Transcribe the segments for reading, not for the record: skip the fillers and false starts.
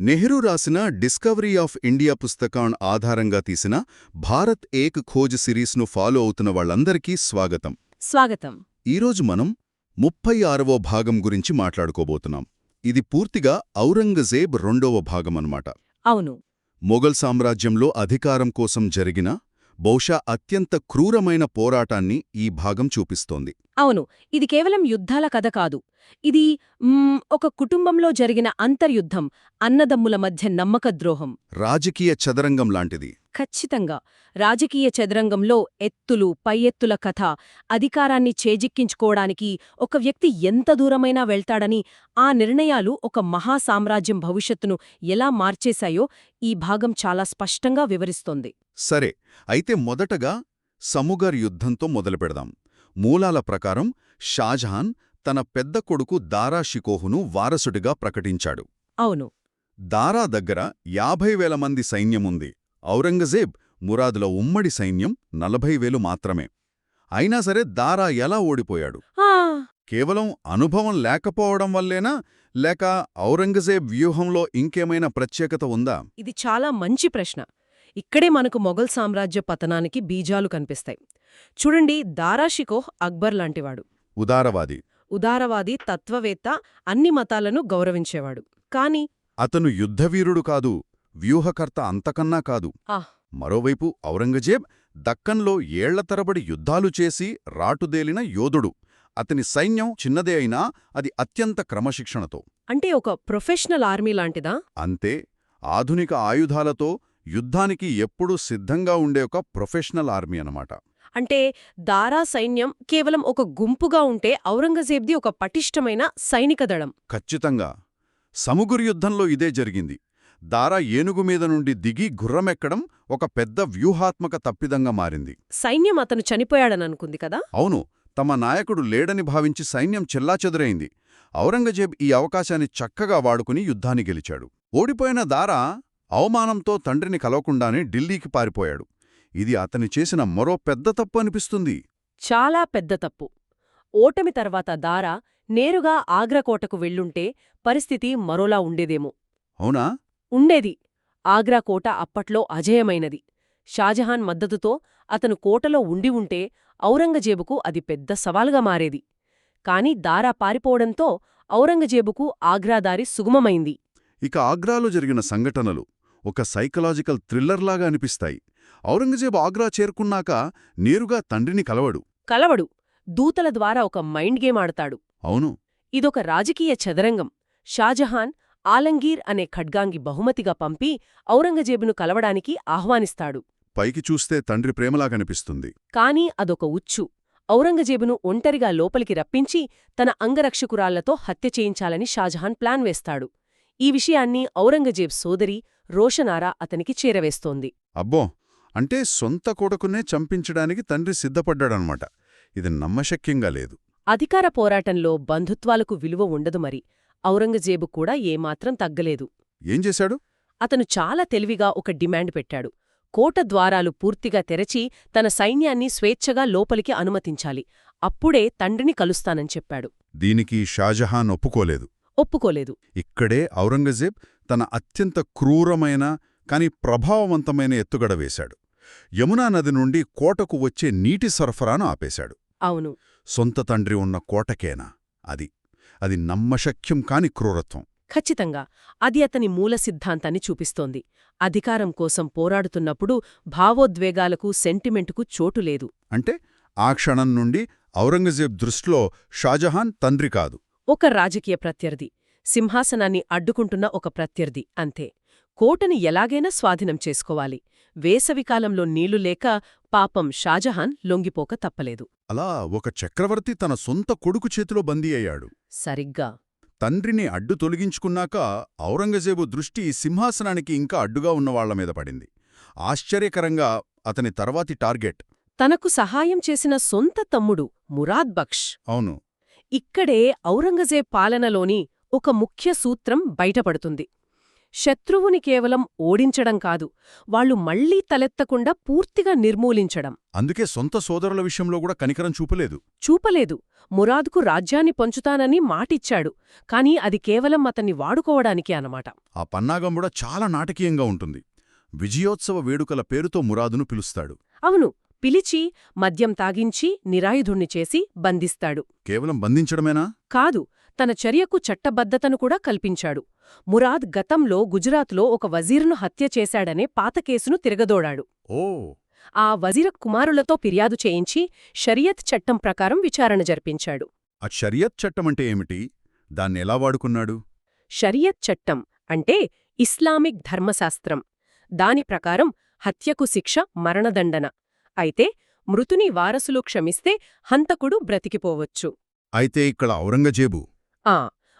నెహ్రూ రాసిన discovery of India పుస్తకం ఆధారంగా తీసిన భారత్ ఏక్ ఖోజ్ సిరీస్ను ఫాలో అవుతున్న వాళ్ళందరికీ స్వాగతం. స్వాగతం. ఈరోజు మనం 36వ భాగం గురించి మాట్లాడుకోబోతున్నాం. ఇది పూర్తిగా ఔరంగజేబ్ రెండవ భాగమన్నమాట. అవును. మొఘల్ సామ్రాజ్యంలో అధికారం కోసం జరిగిన బహుశా అత్యంత క్రూరమైన పోరాటాన్ని ఈ భాగం చూపిస్తోంది. అవును, ఇది కేవలం యుద్ధాల కథ కాదు. ఇది ఒక కుటుంబంలో జరిగిన అంతర్యుద్ధం, అన్నదమ్ముల మధ్య నమ్మకద్రోహం, రాజకీయ చదరంగం లాంటిది. ఖచ్చితంగా రాజకీయ చదరంగంలో ఎత్తులు పై ఎత్తుల కథ. అధికారాన్ని చేజిక్కించుకోవడానికి ఒక వ్యక్తి ఎంత దూరమైనా వెళ్తాడని, ఆ నిర్ణయాలు ఒక మహాసామ్రాజ్యం భవిష్యత్తును ఎలా మార్చేశాయో ఈ భాగం చాలా స్పష్టంగా వివరిస్తోంది. సరే, అయితే మొదటగా సముగర్ యుద్ధంతో మొదలుపెడదాం. మూలాల ప్రకారం షాజహాన్ తన పెద్ద కొడుకు దారా షికోహును వారసుడిగా ప్రకటించాడు. అవును. దారా దగ్గర 50,000 మంది సైన్యముంది. ఔరంగజేబ్, మురాదుల ఉమ్మడి సైన్యం 40,000 మాత్రమే. అయినా సరే దారా ఎలా ఓడిపోయాడు? కేవలం అనుభవం లేకపోవడం వల్లేనా, లేక ఔరంగజేబ్ వ్యూహంలో ఇంకేమైనా ప్రత్యేకత ఉందా? ఇది చాలా మంచి ప్రశ్న. ఇక్కడే మనకు మొఘల్ సామ్రాజ్య పతనానికి బీజాలు కనిపిస్తాయి. చూడండి, దారా షికోహ్ అక్బర్ లాంటివాడు. ఉదారవాది, తత్వవేత్త, అన్ని మతాలను గౌరవించేవాడు. కాని అతను యుద్ధవీరుడు కాదు, వ్యూహకర్త అంతకన్నా కాదు. మరోవైపు ఔరంగజేబ్ దక్కన్లో ఏళ్ల తరబడి యుద్ధాలు చేసి రాటుదేలిన యోధుడు. అతని సైన్యం చిన్నదే అయినా అది అత్యంత క్రమశిక్షణతో. అంటే ఒక ప్రొఫెషనల్ ఆర్మీ లాంటిదా? అంతే. ఆధునిక ఆయుధాలతో యుద్ధానికి ఎప్పుడూ సిద్ధంగా ఉండే ఒక ప్రొఫెషనల్ ఆర్మీ అన్నమాట. అంటే దారా సైన్యం కేవలం ఒక గుంపుగా ఉంటే, ఔరంగజేబ్ది ఒక పటిష్టమైన సైనిక దళం. ఖచ్చితంగా. సముగురు యుద్ధంలో ఇదే జరిగింది. దారా ఏనుగు మీద నుండి దిగి గుర్రమెక్కడం ఒక పెద్ద వ్యూహాత్మక తప్పిదంగా మారింది. సైన్యం అతను చనిపోయాడననుకుంది కదా? అవును. తమ నాయకుడు లేడని భావించి సైన్యం చెల్లాచెదురైంది. ఔరంగజేబ్ ఈ అవకాశాన్ని చక్కగా వాడుకుని యుద్ధాన్ని గెలిచాడు. ఓడిపోయిన దారా అవమానంతో తండ్రిని కలవకుండానే ఢిల్లీకి పారిపోయాడు. ఇది అతని చేసిన మరో పెద్ద తప్పు అనిపిస్తుంది. చాలా పెద్ద తప్పు. ఓటమి తర్వాత దారా నేరుగా ఆగ్రాకోటకు వెళ్ళుంటే పరిస్థితి మరోలా ఉండేదేమో. అవునా? ఉండేది. ఆగ్రాకోట అప్పట్లో అజేయమైనది. షాజహాన్ మద్దతుతో అతను కోటలో ఉండి ఉంటే ఔరంగజేబుకు అది పెద్ద సవాలుగా మారేది. కాని దారా పారిపోవడంతో ఔరంగజేబుకు ఆగ్రాదారి సుగమమైంది. ఇక ఆగ్రాలో జరిగిన సంఘటనలు ఒక సైకలాజికల్ థ్రిల్లర్లాగా అనిపిస్తాయి. ఔరంగజేబు ఆగ్రా చేరుకున్నాక నేరుగా తండ్రిని కలవడు. దూతల ద్వారా ఒక మైండ్ గేమ్ ఆడతాడు. అవును. ఇదొక రాజకీయ చదరంగం. షాజహాన్ ఆలంగీర్ అనే ఖడ్గాంగి బహుమతిగా పంపి ఔరంగజేబును కలవడానికి ఆహ్వానిస్తాడు. పైకి చూస్తే తండ్రి ప్రేమలా కనిపిస్తుంది. కాని అదొక ఉచ్చు. ఔరంగజేబును ఒంటరిగా లోపలికి రప్పించి తన అంగరక్షకురాళ్లతో హత్య చేయించాలని షాజహాన్ ప్లాన్ వేస్తాడు. ఈ విషయాన్ని ఔరంగజేబ్ సోదరి రోషనారా అతనికి చేరవేస్తోంది. అబ్బో, అంటే సొంత కొడుకునే చంపించడానికి తండ్రి సిద్ధపడ్డాడనమాట. ఇది నమ్మశక్యంగా లేదు. అధికార పోరాటంలో బంధుత్వాలకు విలువ ఉండదు మరి. ఔరంగజేబు కూడా ఏమాత్రం తగ్గలేదు. ఏం చేశాడు? అతను చాలా తెలివిగా ఒక డిమాండ్ పెట్టాడు. కోట ద్వారాలు పూర్తిగా తెరచి తన సైన్యాన్ని స్వేచ్ఛగా లోపలికి అనుమతించాలి. అప్పుడే తండ్రిని కలుస్తానని చెప్పాడు. దీనికి షాజహాన్ ఒప్పుకోలేదు. ఇక్కడే ఔరంగజేబ్ తన అత్యంత క్రూరమైన కాని ప్రభావవంతమైన ఎత్తుగడ వేశాడు. యమునా నది నుండి కోటకు వచ్చే నీటి సరఫరాను ఆపేశాడు. అవును. సొంత తండ్రి ఉన్న కోటకేనా? అది నమ్మశక్యం కాని క్రూరత్వం. ఖచ్చితంగా. అది అతని మూల సిద్ధాంతాన్ని చూపిస్తోంది. అధికారం కోసం పోరాడుతున్నప్పుడు భావోద్వేగాలకు, సెంటిమెంటుకు చోటులేదు. అంటే ఆ క్షణం నుండి ఔరంగజేబ్ దృష్టిలో షాజహాన్ తండ్రి కాదు, ఒక రాజకీయ ప్రత్యర్థి, సింహాసనాన్ని అడ్డుకుంటున్న ఒక ప్రత్యర్థి అంతే. కోటని ఎలాగైనా స్వాధీనం చేసుకోవాలి. వేసవికాలంలో నీళ్లు లేక పాపం షాజహాన్ లొంగిపోక తప్పలేదు. అలా ఒక చక్రవర్తి తన సొంత కొడుకు చేతిలో బందీ అయ్యాడు. సరిగ్గా. తండ్రిని అడ్డు తొలగించుకున్నాక ఔరంగజేబు దృష్టి సింహాసనానికి ఇంకా అడ్డుగా ఉన్నవాళ్లమీద పడింది. ఆశ్చర్యకరంగా అతని తర్వాతి టార్గెట్ తనకు సహాయం చేసిన సొంత తమ్ముడు మురాద్ బక్ష్. అవును. ఇక్కడే ఔరంగజేబ్ పాలనలోని ఒక ముఖ్య సూత్రం బయటపడుతుంది. శత్రువుని కేవలం ఓడించడం కాదు, వాళ్ళు మళ్లీ తలెత్తకుండా పూర్తిగా నిర్మూలించడం. అందుకే సొంత సోదరుల విషయంలో కూడా కనికరం చూపలేదు. చూపలేదు. మురాద్కు రాజ్యాన్ని పంచుతానని మాటిచ్చాడు, కాని అది కేవలం అతన్ని వాడుకోవడానికి అన్నమాట. ఆ పన్నాగం కూడా చాలా నాటకీయంగా ఉంటుంది. విజయోత్సవ వేడుకల పేరుతో మురాదును పిలుస్తాడు. అవును, పిలిచి మద్యం తాగించి నిరాయుధుణ్ణి చేసి బంధిస్తాడు. కేవలం బంధించడమేనా? కాదు, తన చర్యకు చట్టబద్ధతను కూడా కల్పించాడు. మురాద్ గతంలో గుజరాత్లో ఒక వజీరును హత్య చేశాడనే పాత కేసును తిరగదోడాడు. ఓ, ఆ వజీర కుమారులతో ఫిర్యాదు చేయించి షరియత్ చట్టం ప్రకారం విచారణ జరిపించాడు. ఆ షరియత్ చట్టమంటే ఏమిటి? దాన్నెలా వాడుకున్నాడు? షరియత్ చట్టం అంటే ఇస్లామిక్ ధర్మశాస్త్రం. దాని ప్రకారం హత్యకు శిక్ష మరణదండన. అయితే మృతుని వారసులు క్షమిస్తే హంతకుడు బ్రతికిపోవచ్చు. అయితే ఇక్కడ ఔరంగజేబు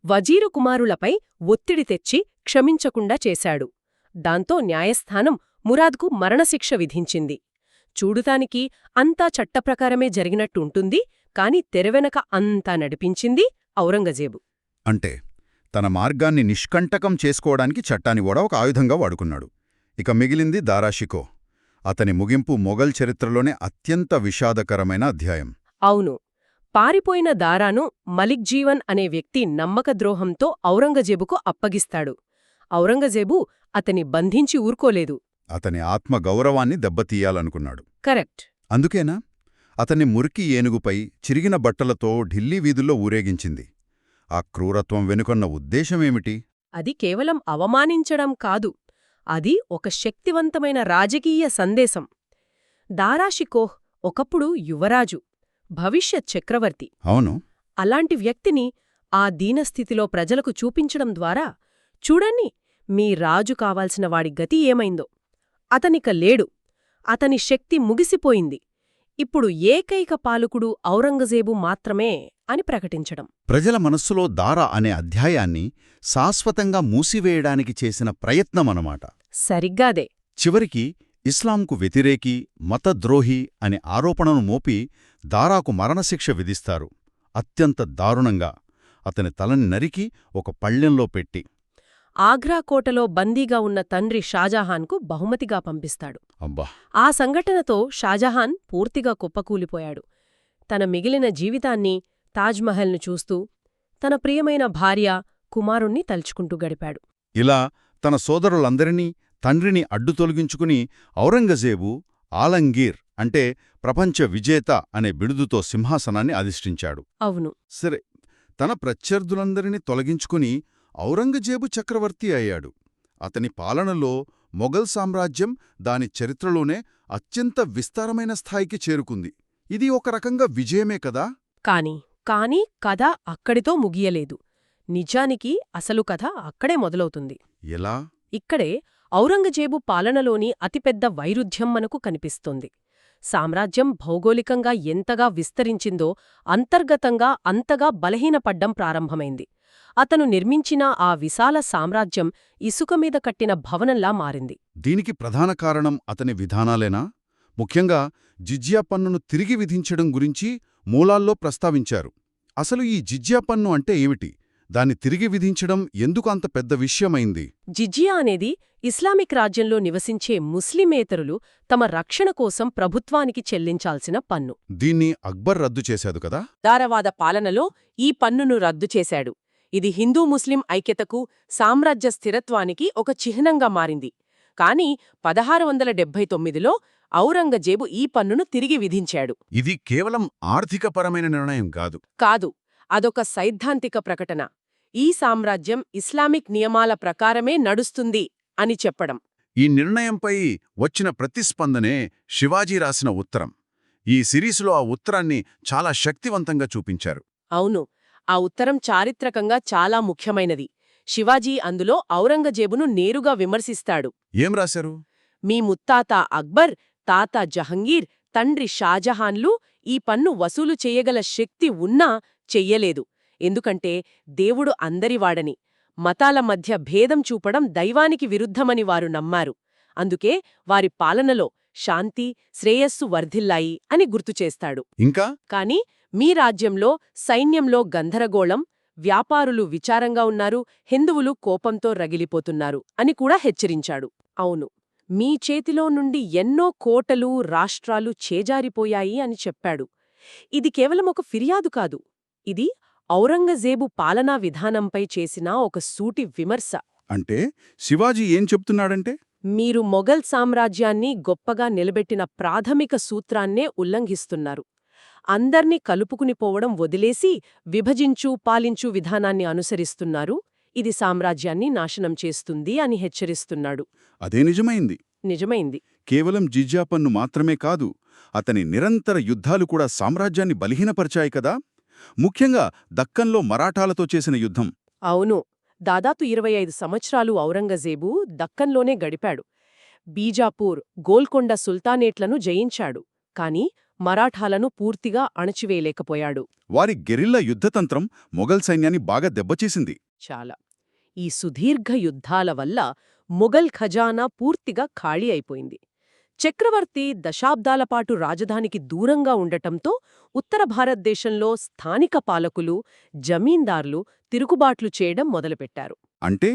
వజీరు కుమారులపై ఒత్తిడి తెచ్చి క్షమించకుండా చేశాడు. దాంతో న్యాయస్థానం మురాద్కు మరణశిక్ష విధించింది. చూడుతానికి అంతా చట్టప్రకారమే జరిగినట్టుంటుంది, కాని తెరవెనక అంతా నడిపించింది ఔరంగజేబు. అంటే తన మార్గాన్ని నిష్కంటకం చేసుకోవడానికి చట్టాన్ని కూడా ఒక ఆయుధంగా వాడుకున్నాడు. ఇక మిగిలింది దారాషికో. అతని ముగింపు మొఘల్ చరిత్రలోనే అత్యంత విషాదకరమైన అధ్యాయం. అవును, పారిపోయిన దారాను మలిక్ జీవన్ అనే వ్యక్తి నమ్మకద్రోహంతో ఔరంగజేబుకు అప్పగిస్తాడు. ఔరంగజేబు అతని బంధించి ఊరుకోలేదు. అతని ఆత్మగౌరవాన్ని దెబ్బతీయాలనుకున్నాడు. కరెక్ట్. అందుకేనా అతన్ని మురికి ఏనుగుపై చిరిగిన బట్టలతో ఢిల్లీ వీధుల్లో ఊరేగించింది? ఆ క్రూరత్వం వెనుకొన్న ఉద్దేశమేమిటి? అది కేవలం అవమానించడం కాదు, అది ఒక శక్తివంతమైన రాజకీయ సందేశం. దారాషికోహ్ ఒకప్పుడు యువరాజు, భవిష్యత్ చక్రవర్తి. అవును. అలాంటి వ్యక్తిని ఆ దీనస్థితిలో ప్రజలకు చూపించడం ద్వారా, చూడండి, మీ రాజు కావాల్సిన వాడి గతి ఏమైందో. అతనిక లేడు, అతని శక్తి ముగిసిపోయింది, ఇప్పుడు ఏకైక పాలకుడు ఔరంగజేబు మాత్రమే అని ప్రకటించడం. ప్రజల మనస్సులో దారా అనే అధ్యాయాన్ని శాశ్వతంగా మూసివేయడానికి చేసిన ప్రయత్నమనమాట. సరిగ్గాదే. చివరికి ఇస్లాంకు వ్యతిరేకి, మతద్రోహి అనే ఆరోపణను మోపి దారాకు మరణశిక్ష విధిస్తారు. అత్యంత దారుణంగా అతని తలని నరికి ఒక పళ్ళెంలో పెట్టి ఆగ్రా కోటలో బందీగా ఉన్న తండ్రి షాజహాన్కు బహుమతిగా పంపిస్తాడు. అబ్బా! ఆ సంఘటనతో షాజహాన్ పూర్తిగా కుప్పకూలిపోయాడు. తన మిగిలిన జీవితాన్ని తాజ్మహల్ను చూస్తూ, తన ప్రియమైన భార్య, కుమారుణ్ణి తలుచుకుంటూ గడిపాడు. ఇలా తన సోదరులందరినీ, తండ్రిని అడ్డు తొలగించుకుని ఔరంగజేబు ఆలంగీర్ అంటే ప్రపంచ విజేత అనే బిడుదుతో సింహాసనాన్ని అధిష్ఠించాడు. అవును. సరే, తన ప్రత్యర్థులందరినీ తొలగించుకుని ఔరంగజేబు చక్రవర్తి అయ్యాడు. అతని పాలనలో మొఘల్ సామ్రాజ్యం దాని చరిత్రలోనే అత్యంత విస్తారమైన స్థాయికి చేరుకుంది. ఇది ఒక రకంగా విజయమే కదా? కాని కథ అక్కడితో ముగియలేదు. నిజానికి అసలు కథ అక్కడే మొదలవుతుంది. ఎలా? ఇక్కడే ఔరంగజేబు పాలనలోని అతిపెద్ద వైరుధ్యం మనకు కనిపిస్తుంది. సామ్రాజ్యం భౌగోళికంగా ఎంతగా విస్తరించిందో అంతర్గతంగా అంతగా బలహీనపడ్డం ప్రారంభమైంది. అతను నిర్మించిన ఆ విశాల సామ్రాజ్యం ఇసుకమీద కట్టిన భవనంలా మారింది. దీనికి ప్రధాన కారణం అతని విధానాలేనా? ముఖ్యంగా జిజ్యా పన్నును తిరిగి విధించడం గురించి మూలాల్లో ప్రస్తావించారు. అసలు ఈ జిజ్యా పన్ను అంటే ఏమిటి? దాన్ని తిరిగి విధించడం ఎందుకు అంత పెద్ద విషయమైంది? జిజియా అనేది ఇస్లామిక్ రాజ్యంలో నివసించే ముస్లిమేతరులు తమ రక్షణ కోసం ప్రభుత్వానికి చెల్లించాల్సిన పన్ను. దీన్ని అక్బర్ రద్దు చేశాడు కదా? దారవాద పాలనలో ఈ పన్నును రద్దు చేశాడు. ఇది హిందూ ముస్లిం ఐక్యతకు, సామ్రాజ్య స్థిరత్వానికి ఒక చిహ్నంగా మారింది. కాని 1679లో ఔరంగజేబు ఈ పన్నును తిరిగి విధించాడు. ఇది కేవలం ఆర్థికపరమైన నిర్ణయం కాదు, అదొక సైద్ధాంతిక ప్రకటన. ఈ సామ్రాజ్యం ఇస్లామిక్ నియమాల ప్రకారమే నడుస్తుంది అని చెప్పడం. ఈ నిర్ణయంపై వచ్చిన ప్రతిస్పందనే శివాజీ రాసిన ఉత్తరం. ఈ సిరీసులో ఆ ఉత్తరాన్ని చాలా శక్తివంతంగా చూపించారు. అవును, ఆ ఉత్తరం చారిత్రకంగా చాలా ముఖ్యమైనది. శివాజీ అందులో ఔరంగజేబును నేరుగా విమర్శిస్తాడు. ఏం రాశారు? మీ ముత్తాత అక్బర్, తాత జహంగీర్, తండ్రి షాజహాన్లు ఈ పన్ను వసూలు చెయ్యగల శక్తి ఉన్నా చెయ్యలేదు. ఎందుకంటే దేవుడు అందరివాడని, మతాల మధ్య భేదం చూపడం దైవానికి విరుద్ధమని వారు నమ్మారు. అందుకే వారి పాలనలో శాంతి, శ్రేయస్సు వర్ధిల్లాయి అని గుర్తుచేస్తాడు. ఇంకా కాని మీ రాజ్యంలో సైన్యంలో గందరగోళం, వ్యాపారులు విచారంగా ఉన్నారు, హిందువులు కోపంతో రగిలిపోతున్నారు అని కూడా హెచ్చరించాడు. అవును, మీ చేతిలో నుండి ఎన్నో కోటలు, రాష్ట్రాలు చేజారిపోయాయి అని చెప్పాడు. ఇది కేవలం ఒక ఫిర్యాదు కాదు, ఇది ఔరంగజేబు పాలనా విధానంపై చేసిన ఒక సూటి విమర్శ. అంటే శివాజీ ఏం చెప్తున్నాడంటే మీరు మొఘల్ సామ్రాజ్యాన్ని గొప్పగా నిలబెట్టిన ప్రాథమిక సూత్రాన్నే ఉల్లంఘిస్తున్నారు. అందర్నీ కలుపుకునిపోవడం వదిలేసి విభజించు పాలించు విధానాన్ని అనుసరిస్తున్నారు. ఇది సామ్రాజ్యాన్ని నాశనం చేస్తుంది అని హెచ్చరిస్తున్నాడు. అదే నిజమైంది. నిజమైంది. కేవలం జిజ్యా పన్ను మాత్రమే కాదు, అతని నిరంతర యుద్ధాలు కూడా సామ్రాజ్యాన్ని బలహీనపరిచాయి కదా, ముఖ్యంగా దక్కన్లో మరాఠాలతో చేసిన యుద్ధం. అవును, దాదాపు 25 సంవత్సరాలు ఔరంగజేబు దక్కన్లోనే గడిపాడు. బీజాపూర్, గోల్కొండ సుల్తానేట్లను జయించాడు, కాని మరాఠాలను పూర్తిగా అణచివేయలేకపోయాడు. వారి గెరిల్లా యుద్ధతంత్రం మొఘల్ సైన్యాన్ని బాగా దెబ్బచేసింది. చాలా. ఈ సుదీర్ఘ యుద్ధాల వల్ల మొఘల్ ఖజానా పూర్తిగా ఖాళీ అయిపోయింది. చక్రవర్తి దశాబ్దాలపాటు రాజధానికి దూరంగా ఉండటంతో ఉత్తర భారతదేశంలో స్థానిక పాలకులు, జమీందార్లు తిరుగుబాట్లు చేయడం మొదలుపెట్టారు. అంటే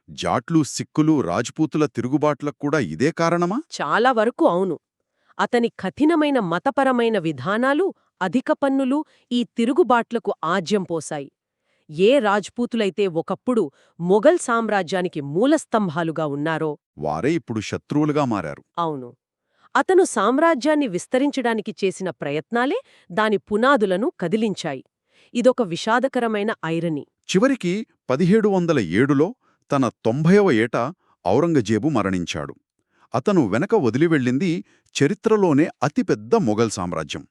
జాట్లు, సిక్కులు, రాజ్పూతుల తిరుగుబాట్లకు కూడా ఇదే కారణమా? చాలా వరకు అవును. అతని కఠినమైన మతపరమైన విధానాలు, అధిక పన్నులు ఈ తిరుగుబాట్లకు ఆజ్యం పోశాయి. ఏ రాజ్పూతులైతే ఒకప్పుడు మొఘల్ సామ్రాజ్యానికి మూలస్తంభాలుగా ఉన్నారో వారే ఇప్పుడు శత్రువులుగా మారారు. అవును, అతను సామ్రాజ్యాన్ని విస్తరించడానికి చేసిన ప్రయత్నాలే దాని పునాదులను కదిలించాయి. ఇదొక విషాదకరమైన ఐరనీ. చివరికి 1707లో తన 90వ ఏట ఔరంగజేబు మరణించాడు. అతను వెనక వదిలివెళ్ళింది చరిత్రలోనే అతిపెద్ద మొఘల్ సామ్రాజ్యం.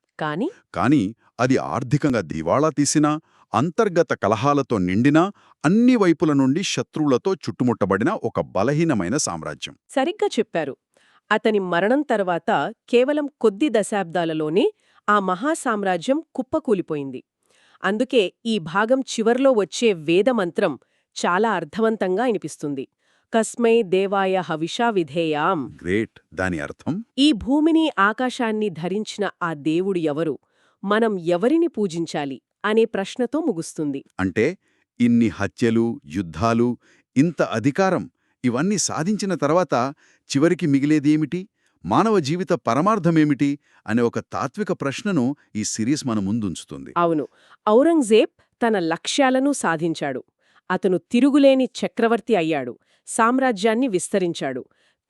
కాని అది ఆర్థికంగా దివాళా తీసినా, అంతర్గత కలహాలతో నిండినా, అన్ని వైపుల నుండి శత్రువులతో చుట్టుముట్టబడిన ఒక బలహీనమైన సామ్రాజ్యం. సరిగ్గా చెప్పారు. అతని మరణం తర్వాత కేవలం కొద్ది దశాబ్దాలలోనే ఆ మహాసామ్రాజ్యం కుప్పకూలిపోయింది. అందుకే ఈ భాగం చివర్లో వచ్చే వేదమంత్రం చాలా అర్థవంతంగా అనిపిస్తుంది. కస్మై దేవాయ హవిషా విధేయాం. గ్రేట్. దాని అర్థం? ఈ భూమిని, ఆకాశాన్ని ధరించిన ఆ దేవుడు ఎవరు, మనం ఎవరిని పూజించాలి అనే ప్రశ్నతో ముగుస్తుంది. అంటే ఇన్ని హత్యలు, యుద్ధాలు, ఇంత అధికారం ఇవన్నీ సాధించిన తర్వాత చివరికి మిగిలేదేమిటి, మానవ జీవిత పరమార్థమేమిటి అనే ఒక తాత్విక ప్రశ్నను ఈ సిరీస్ మన ముందుంచుతుంది. అవును, ఔరంగజేబ్ తన లక్ష్యాలను సాధించాడు. అతను తిరుగులేని చక్రవర్తి అయ్యాడు, సామ్రాజ్యాన్ని విస్తరించాడు.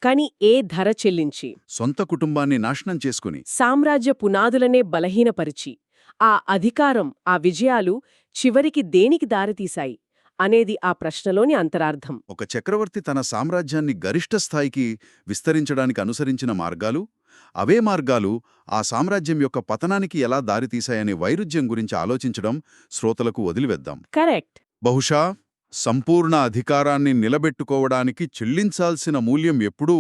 కాని ఏ ధర చెల్లించి? సొంత కుటుంబాన్ని నాశనం చేసుకుని, సామ్రాజ్య పునాదులనే బలహీనపరిచి. ఆ అధికారం, ఆ విజయాలు చివరికి దేనికి దారితీశాయి అనేది ఆ ప్రశ్నలోని అంతరార్థం. ఒక చక్రవర్తి తన సామ్రాజ్యాన్ని గరిష్ట స్థాయికి విస్తరించడానికి అనుసరించిన మార్గాలు, అవే మార్గాలు ఆ సామ్రాజ్యం యొక్క పతనానికి ఎలా దారితీశాయనే వైరుధ్యం గురించి ఆలోచించడం శ్రోతలకు వదిలివేద్దాం. కరెక్ట్. బహుశా సంపూర్ణ అధికారాన్ని నిలబెట్టుకోవడానికి చెల్లించాల్సిన మూల్యం ఎప్పుడూ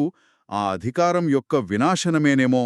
ఆ అధికారం యొక్క వినాశనమేనేమో.